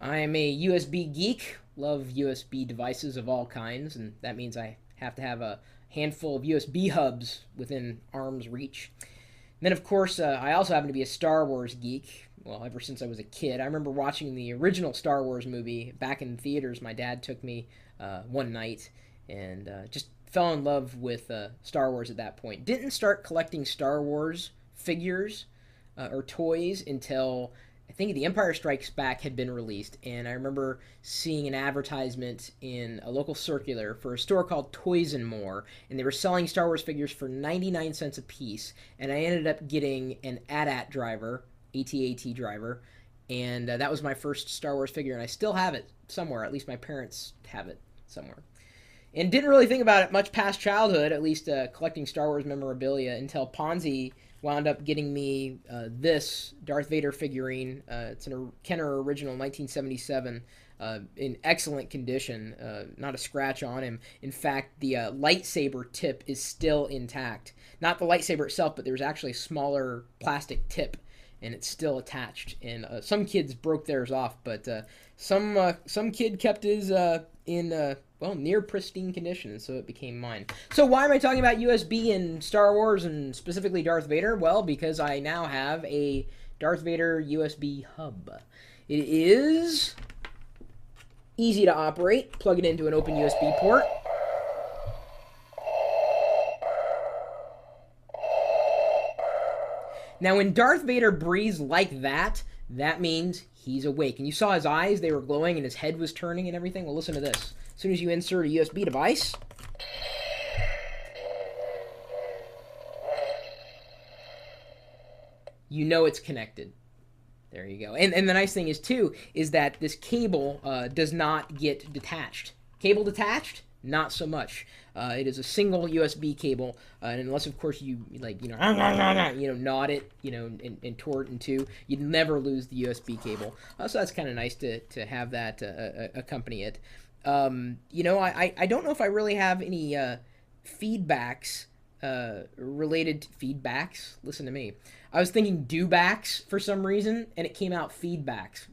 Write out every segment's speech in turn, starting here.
I'm a USB geek, love USB devices of all kinds, and that means I have to have a handful of USB hubs within arm's reach. And then, of course, I also happen to be a Star Wars geek. Well, ever since I was a kid. I remember watching the original Star Wars movie back in theaters. My dad took me one night and just fell in love with Star Wars at that point. Didn't start collecting Star Wars figures or toys until I think The Empire Strikes Back had been released, and I remember seeing an advertisement in a local circular for a store called Toys and More, and they were selling Star Wars figures for 99 cents a piece, and I ended up getting an AT-AT driver, AT-AT driver, and that was my first Star Wars figure, and I still have it somewhere. At least my parents have it somewhere. And didn't really think about it much past childhood, at least collecting Star Wars memorabilia, until Ponzi wound up getting me this Darth Vader figurine. It's a Kenner original 1977, in excellent condition, not a scratch on him. In fact, the lightsaber tip is still intact. Not the lightsaber itself, but there's actually a smaller plastic tip, and it's still attached. And some kids broke theirs off, but some kid kept his in well, near pristine condition, so it became mine. So why am I talking about USB and Star Wars and specifically Darth Vader? Well, because I now have a Darth Vader USB hub. It is easy to operate. Plug it into an open USB port. Now, when Darth Vader breathes like that, that means he's awake. And you saw his eyes, they were glowing, and his head was turning and everything. Well, listen to this. As soon as you insert a USB device, you know it's connected. There you go. And the nice thing is, too, is that this cable does not get detached. Cable detached? Not so much. It is a single USB cable, and unless, of course, you knot it, and tore it in two, you'd never lose the USB cable. So that's kind of nice to have that accompany it. I don't know if I really have any feedbacks related to feedbacks. Listen to me. I was thinking dewbacks for some reason, and it came out feedbacks.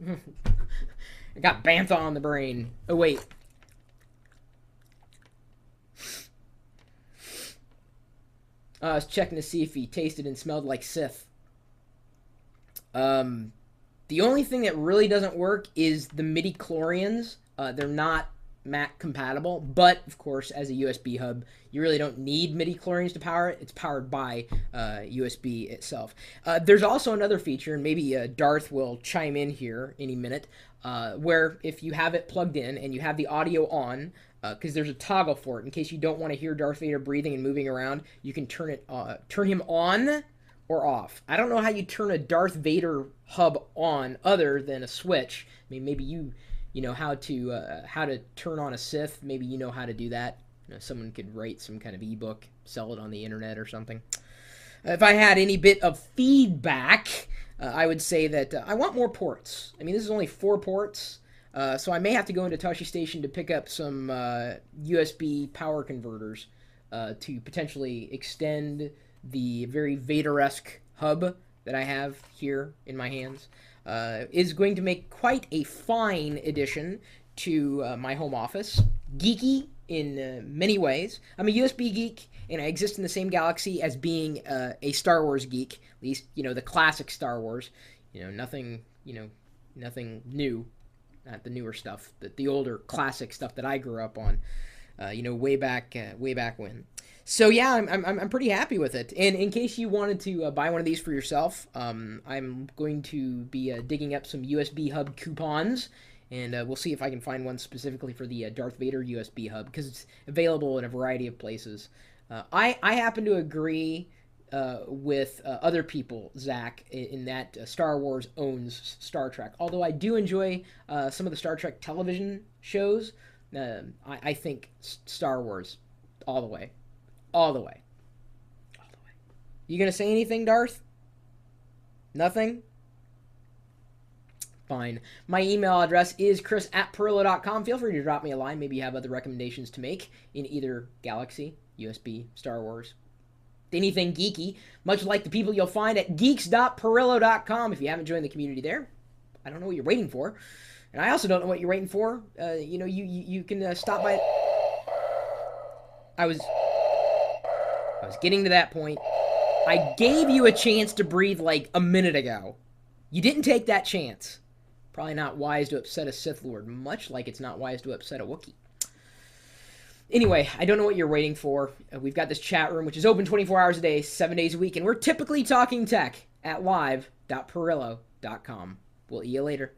I got bantha on the brain. Oh, wait. I was checking to see if he tasted and smelled like Sith. The only thing that really doesn't work is the midi-chlorians. They're not Mac compatible, but of course, as a USB hub, you really don't need midi-chlorians to power it. It's powered by USB itself. There's also another feature, and maybe Darth will chime in here any minute, where if you have it plugged in and you have the audio on, because there's a toggle for it, in case you don't want to hear Darth Vader breathing and moving around, you can turn him on or off. I don't know how you turn a Darth Vader hub on other than a switch. I mean, maybe you know how to turn on a Sith. Maybe you know how to do that. Someone could write some kind of ebook, sell it on the internet or something. If I had any bit of feedback, I would say that I want more ports. I mean, this is only 4 ports, so I may have to go into Tosche Station to pick up some USB power converters to potentially extend the very Vader-esque hub that I have here in my hands. Is going to make quite a fine addition to my home office. Geeky in many ways. I'm a USB geek, and I exist in the same galaxy as being a Star Wars geek. At least, the classic Star Wars. Nothing new. Not the newer stuff. The older classic stuff that I grew up on. Way back when. So yeah, I'm pretty happy with it. And in case you wanted to buy one of these for yourself, I'm going to be digging up some USB hub coupons, and we'll see if I can find one specifically for the Darth Vader USB hub, because it's available in a variety of places. I happen to agree with other people, Zach, in that Star Wars owns Star Trek. Although I do enjoy some of the Star Trek television shows, I think Star Wars all the way. All the way. All the way. You gonna say anything, Darth? Nothing? Fine. My email address is chris@pirillo.com. Feel free to drop me a line. Maybe you have other recommendations to make in either Galaxy, USB, Star Wars, anything geeky, much like the people you'll find at geeks.pirillo.com. If you haven't joined the community there, I don't know what you're waiting for. And I also don't know what you're waiting for. You can stop by. I was getting to that point. I gave you a chance to breathe like a minute ago. You didn't take that chance. Probably not wise to upset a Sith Lord, much like it's not wise to upset a Wookiee. Anyway, I don't know what you're waiting for. We've got this chat room, which is open 24 hours a day, 7 days a week, and we're typically talking tech at live.perillo.com. We'll see you later.